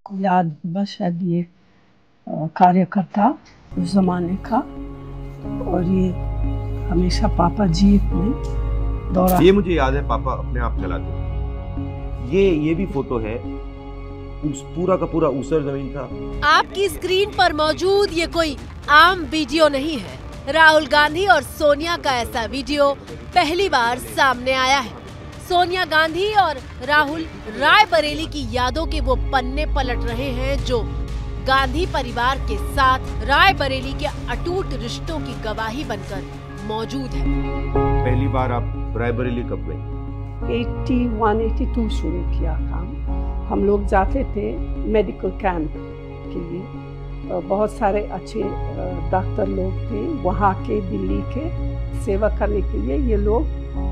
को याद होगा शायद ये कार्यकर्ता उस जमाने का, और ये हमेशा पापा जीप में दौरा। ये मुझे याद है, पापा अपने आप चलाते। ये भी फोटो है, उस पूरा का पूरा ऊसर जमीन था। आपकी स्क्रीन पर मौजूद ये कोई आम वीडियो नहीं है। राहुल गांधी और सोनिया का ऐसा वीडियो पहली बार सामने आया है। सोनिया गांधी और राहुल रायबरेली की यादों के वो पन्ने पलट रहे हैं जो गांधी परिवार के साथ रायबरेली के अटूट रिश्तों की गवाही बनकर मौजूद है। पहली बार आप रायबरेली कब गए? 81-82 शुरू किया काम। हम लोग जाते थे मेडिकल कैंप के लिए। बहुत सारे अच्छे डॉक्टर लोग थे वहाँ के, दिल्ली के, सेवा करने के लिए ये लोग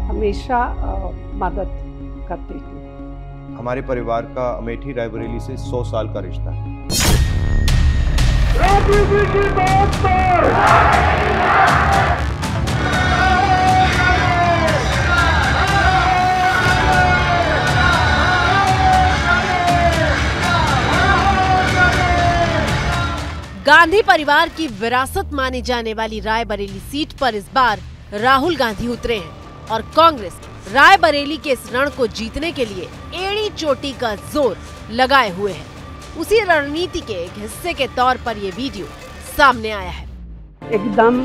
हमेशा मदद करते थे। हमारे परिवार का अमेठी रायबरेली से 100 साल का रिश्ता है। गांधी परिवार की विरासत मानी जाने वाली रायबरेली सीट पर इस बार राहुल गांधी उतरे हैं और कांग्रेस रायबरेली के इस रण को जीतने के लिए एड़ी चोटी का जोर लगाए हुए है। उसी रणनीति के एक हिस्से के तौर पर ये वीडियो सामने आया है। एकदम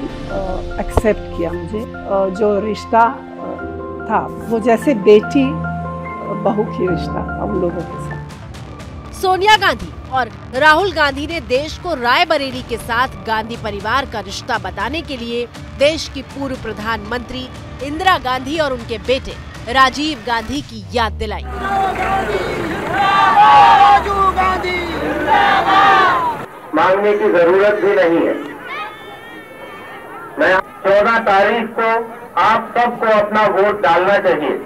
एक्सेप्ट किया मुझे। जो रिश्ता था वो जैसे बेटी बहू की रिश्ता हम लोगों के साथ। सोनिया गांधी और राहुल गांधी ने देश को रायबरेली के साथ गांधी परिवार का रिश्ता बताने के लिए देश की पूर्व प्रधानमंत्री इंदिरा गांधी और उनके बेटे राजीव गांधी की याद दिलाई। मांगने की जरूरत भी नहीं है। मैं 14 तारीख को आप सबको अपना वोट डालना चाहिए।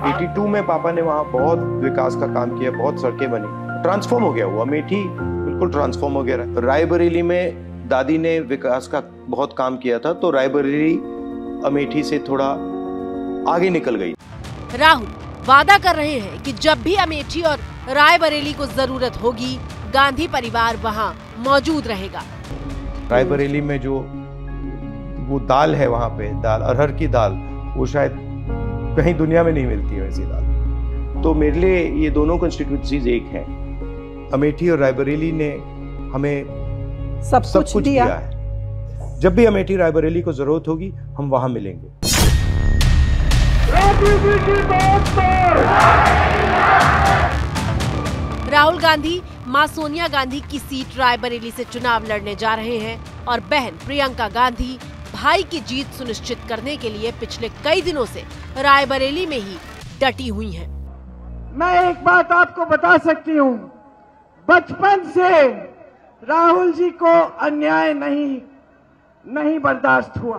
82 में पापा ने वहाँ बहुत विकास का काम किया, बहुत सड़कें बनी, ट्रांसफॉर्म हो गया। वो अमेठी बिल्कुल ट्रांसफॉर्म हो गया। रायबरेली में दादी ने विकास का बहुत काम किया था, तो रायबरेली अमेठी से थोड़ा आगे निकल गई। राहुल वादा कर रहे हैं कि जब भी अमेठी और रायबरेली को जरूरत होगी गांधी परिवार वहां मौजूद रहेगा। रायबरेली में जो वो दाल है, वहां पे दाल, अरहर की दाल, वो शायद कहीं दुनिया में नहीं मिलती है वैसी दाल। तो मेरे लिए ये दोनों कंस्टिट्यूएंसीज एक हैं। अमेठी और रायबरेली ने हमें सब कुछ दिया है। जब भी अमेठी रायबरेली को जरूरत होगी हम वहां मिलेंगे। राहुल गांधी मां सोनिया गांधी की सीट रायबरेली से चुनाव लड़ने जा रहे हैं और बहन प्रियंका गांधी भाई की जीत सुनिश्चित करने के लिए पिछले कई दिनों से रायबरेली में ही डटी हुई हैं। मैं एक बात आपको बता सकती हूँ, बचपन से राहुल जी को अन्याय नहीं बर्दाश्त हुआ।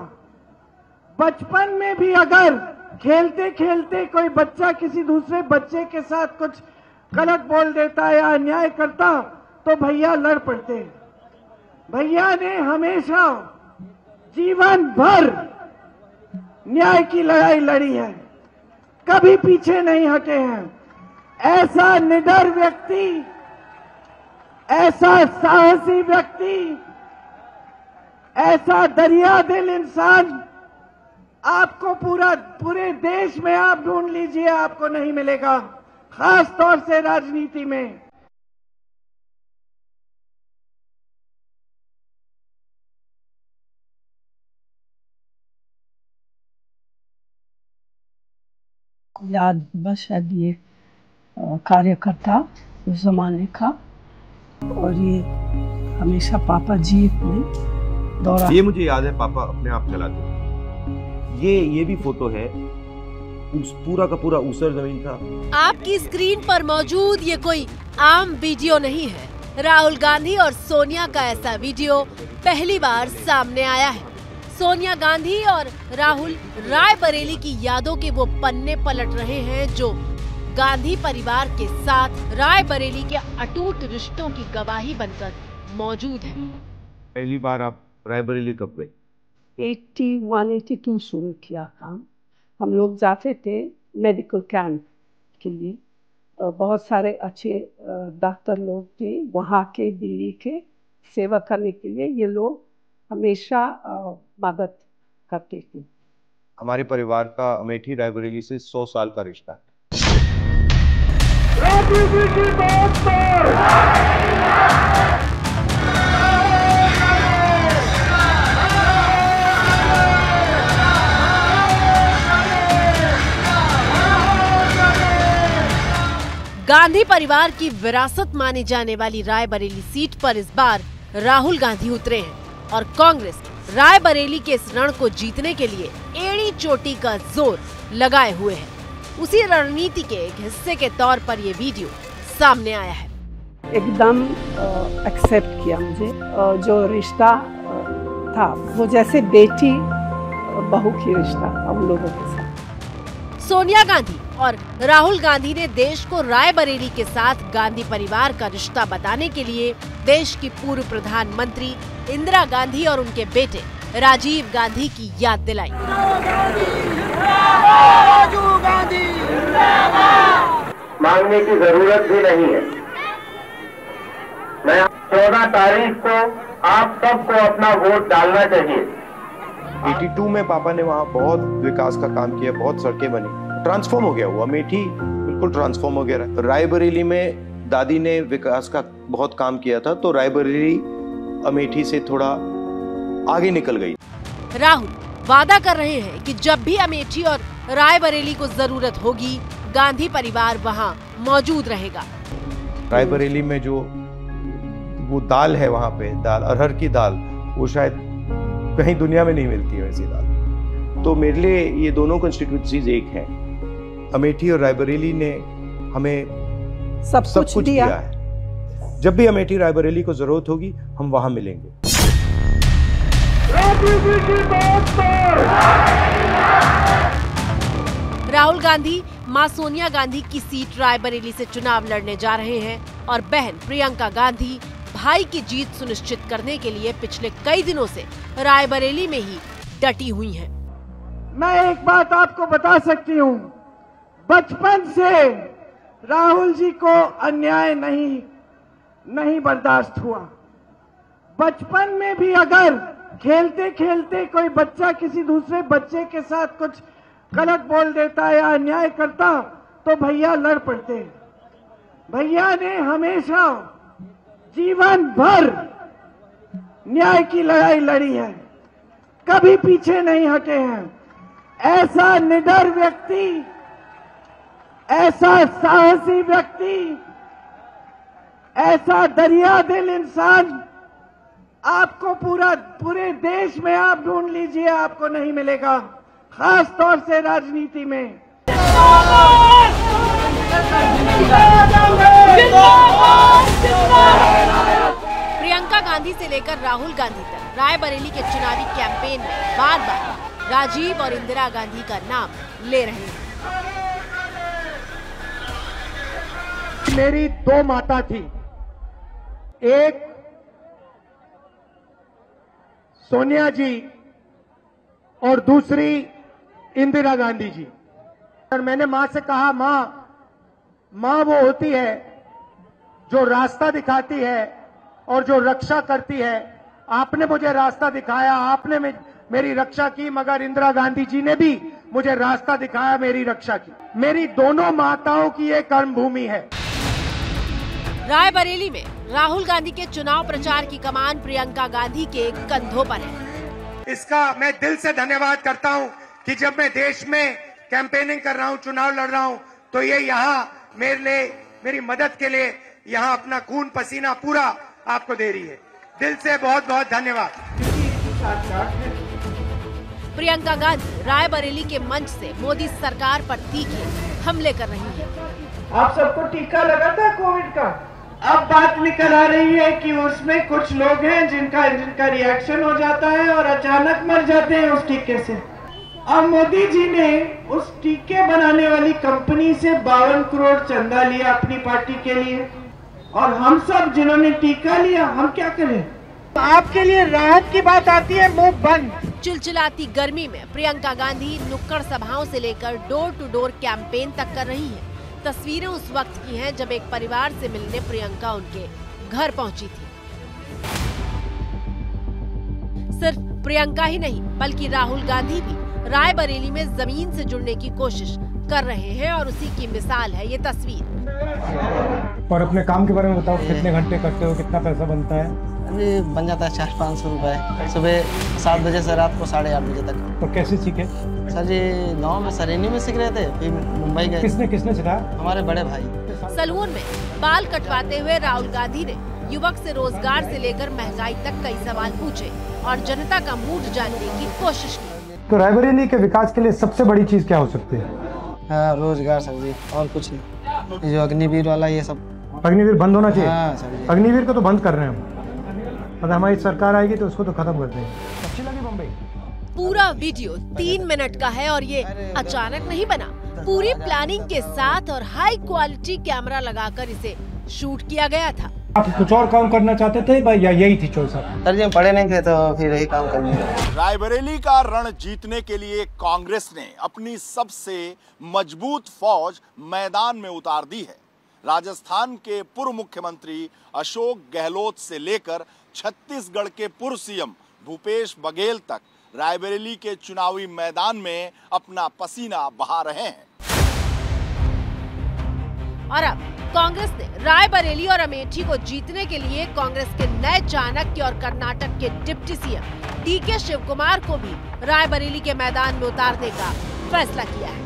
बचपन में भी अगर खेलते खेलते कोई बच्चा किसी दूसरे बच्चे के साथ कुछ गलत बोल देता या अन्याय करता तो भैया लड़ पड़ते। भैया ने हमेशा जीवन भर न्याय की लड़ाई लड़ी है, कभी पीछे नहीं हटे हैं। ऐसा निडर व्यक्ति, ऐसा साहसी व्यक्ति, ऐसा दरिया दिल इंसान आपको पूरे देश में आप ढूंढ लीजिए, आपको नहीं मिलेगा, खास तौर से राजनीति में। को याद होगा शायद ये कार्यकर्ता उस जमाने का, और ये हमेशा पापा जीप में दौरा। ये मुझे याद है, पापा अपने आप चलाते। ये भी फोटो है, उस पूरा का पूरा ऊसर जमीन था। आपकी स्क्रीन पर मौजूद ये कोई आम वीडियो नहीं है। राहुल गांधी और सोनिया का ऐसा वीडियो पहली बार सामने आया है। सोनिया गांधी और राहुल रायबरेली की यादों के वो पन्ने पलट रहे हैं जो गांधी परिवार के साथ रायबरेली के अटूट रिश्तों की गवाही बनकर मौजूद है। पहली बार आप रायबरेली कब गए? 81-82 शुरू किया काम। हम लोग जाते थे मेडिकल कैंप के लिए। बहुत सारे अच्छे डॉक्टर लोग थे वहाँ के, दिल्ली के, सेवा करने के लिए ये लोग हमेशा मदद करते थे। हमारे परिवार का अमेठी रायबरेली से 100 साल का रिश्ता है। गांधी परिवार की विरासत मानी जाने वाली रायबरेली सीट पर इस बार राहुल गांधी उतरे हैं और कांग्रेस रायबरेली के इस रण को जीतने के लिए एड़ी चोटी का जोर लगाए हुए है। उसी रणनीति के एक हिस्से के तौर पर ये वीडियो सामने आया है। एकदम एक्सेप्ट किया मुझे, जो रिश्ता था वो जैसे बेटी बहू की रिश्ता हम लोगों के साथ। सोनिया गांधी और राहुल गांधी ने देश को रायबरेली के साथ गांधी परिवार का रिश्ता बताने के लिए देश की पूर्व प्रधानमंत्री इंदिरा गांधी और उनके बेटे राजीव गांधी की याद दिलाई। मांगने की जरूरत भी नहीं है। मैं 14 तारीख को आप सबको अपना वोट डालना चाहिए। 82 में पापा ने वहाँ बहुत विकास का काम किया, बहुत सड़कें बनी, ट्रांसफॉर्म हो गया हुआ। अमेठी बिल्कुल ट्रांसफॉर्म हो गया। रायबरेली में दादी ने विकास का बहुत काम किया था, तो रायबरेली अमेठी से थोड़ा आगे निकल गई। राहुल वादा कर रहे हैं कि जब भी अमेठी और रायबरेली को जरूरत होगी गांधी परिवार वहां मौजूद रहेगा। रायबरेली में जो वो दाल है वहां पे, दाल अरहर की दाल, वो शायद कहीं दुनिया में नहीं मिलती है वैसी दाल। तो मेरे लिए ये दोनों कॉन्स्टिट्यूएंसीज एक हैं। अमेठी और रायबरेली ने हमें सब कुछ दिया है। जब भी अमेठी रायबरेली को जरूरत होगी हम वहां मिलेंगे। राहुल गांधी मां सोनिया गांधी की सीट रायबरेली से चुनाव लड़ने जा रहे हैं और बहन प्रियंका गांधी भाई की जीत सुनिश्चित करने के लिए पिछले कई दिनों से रायबरेली में ही डटी हुई हैं। मैं एक बात आपको बता सकती हूँ, बचपन से राहुल जी को अन्याय नहीं बर्दाश्त हुआ। बचपन में भी अगर खेलते खेलते कोई बच्चा किसी दूसरे बच्चे के साथ कुछ गलत बोल देता या अन्याय करता तो भैया लड़ पड़ते। भैया ने हमेशा जीवन भर न्याय की लड़ाई लड़ी है, कभी पीछे नहीं हटे हैं। ऐसा निडर व्यक्ति, ऐसा साहसी व्यक्ति, ऐसा दरिया दिल इंसान आपको पूरे देश में आप ढूंढ लीजिए, आपको नहीं मिलेगा, खास तौर से राजनीति में। प्रियंका गांधी से लेकर राहुल गांधी तक रायबरेली के चुनावी कैंपेन में बार बार राजीव और इंदिरा गांधी का नाम ले रहे हैं। मेरी दो माता थी, एक सोनिया जी और दूसरी इंदिरा गांधी जी। और मैंने मां से कहा, मां वो होती है जो रास्ता दिखाती है और जो रक्षा करती है। आपने मुझे रास्ता दिखाया, आपने मेरी रक्षा की, मगर इंदिरा गांधी जी ने भी मुझे रास्ता दिखाया, मेरी रक्षा की। मेरी दोनों माताओं की ये कर्मभूमि है। रायबरेली में राहुल गांधी के चुनाव प्रचार की कमान प्रियंका गांधी के कंधों पर है। इसका मैं दिल से धन्यवाद करता हूं कि जब मैं देश में कैंपेनिंग कर रहा हूं, चुनाव लड़ रहा हूं, तो ये यहाँ मेरे लिए, मेरी मदद के लिए यहाँ अपना खून पसीना पूरा आपको दे रही है। दिल से बहुत बहुत धन्यवाद। प्रियंका गांधी रायबरेली के मंच से मोदी सरकार पर तीखे हमले कर रही है। आप सबको टीका लगा था कोविड का, अब बात निकल आ रही है कि उसमें कुछ लोग हैं जिनका रिएक्शन हो जाता है और अचानक मर जाते हैं उस टीके से। अब मोदी जी ने उस टीके बनाने वाली कंपनी से 52 करोड़ चंदा लिया अपनी पार्टी के लिए, और हम सब जिन्होंने टीका लिया, हम क्या करें? आपके लिए राहत की बात आती है, मुंह बंद। चिलचिलाती गर्मी में प्रियंका गांधी नुक्कड़ सभाओं से लेकर डोर टू डोर कैंपेन तक कर रही है। तस्वीरें उस वक्त की हैं जब एक परिवार से मिलने प्रियंका उनके घर पहुंची थी। सिर्फ प्रियंका ही नहीं बल्कि राहुल गांधी भी रायबरेली में जमीन से जुड़ने की कोशिश कर रहे हैं और उसी की मिसाल है ये तस्वीर। और अपने काम के बारे में बताओ, कितने घंटे करते हो, कितना पैसा बनता है? अभी बन जाता है 400-500 रुपए, सुबह 7 बजे से रात को 8:30 बजे तक। तो कैसे सीखे? सर जी गाँव में सरेनी में सीख रहे थे, फिर मुंबई गए। किसने सिखाया? हमारे बड़े भाई। सलून में बाल कटवाते हुए राहुल गांधी ने युवक से रोजगार से लेकर महंगाई तक कई सवाल पूछे और जनता का मूड जानने की कोशिश की। तो रायबरेली के विकास के लिए सबसे बड़ी चीज क्या हो सकती है? हाँ, रोजगार सर जी, और कुछ नहीं। ये जो अग्निवीर वाला ये सब। अग्निवीर बंद होना चाहिए। हाँ सर जी। अग्निवीर को तो बंद कर रहे हैं हम, अगर हमारी सरकार आएगी तो उसको तो खत्म कर देंगे। अच्छी लगी बम्बई? पूरा वीडियो 3 मिनट का है और ये अचानक नहीं बना। पूरी प्लानिंग के साथ और हाई क्वालिटी कैमरा लगाकर इसे शूट किया गया था। आप कुछ और काम करना चाहते थे भाई या यही थी चॉइस? सर जी हम पढ़े नहीं थे तो फिर यही काम करने। रायबरेली का रण जीतने के लिए कांग्रेस ने अपनी सबसे मजबूत फौज मैदान में उतार दी है। राजस्थान के पूर्व मुख्यमंत्री अशोक गहलोत से लेकर छत्तीसगढ़ के पूर्व सीएम भूपेश बघेल तक रायबरेली के चुनावी मैदान में अपना पसीना बहा रहे हैं। और अब कांग्रेस ने रायबरेली और अमेठी को जीतने के लिए कांग्रेस के नए चाणक्य और कर्नाटक के डिप्टी सीएम डीके शिवकुमार को भी रायबरेली के मैदान में उतारने का फैसला किया है।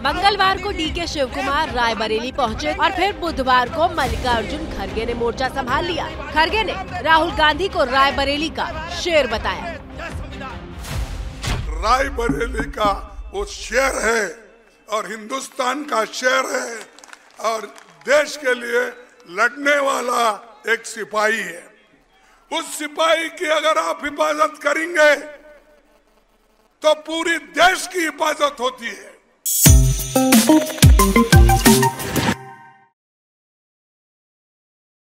मंगलवार को डीके शिवकुमार रायबरेली पहुंचे और फिर बुधवार को मल्लिकार्जुन खड़गे ने मोर्चा संभाल लिया। खड़गे ने राहुल गांधी को रायबरेली का शेर बताया। रायबरेली का वो शेर है और हिंदुस्तान का शेर है और देश के लिए लड़ने वाला एक सिपाही है। उस सिपाही की अगर आप हिफाजत करेंगे तो पूरी देश की हिफाजत होती है।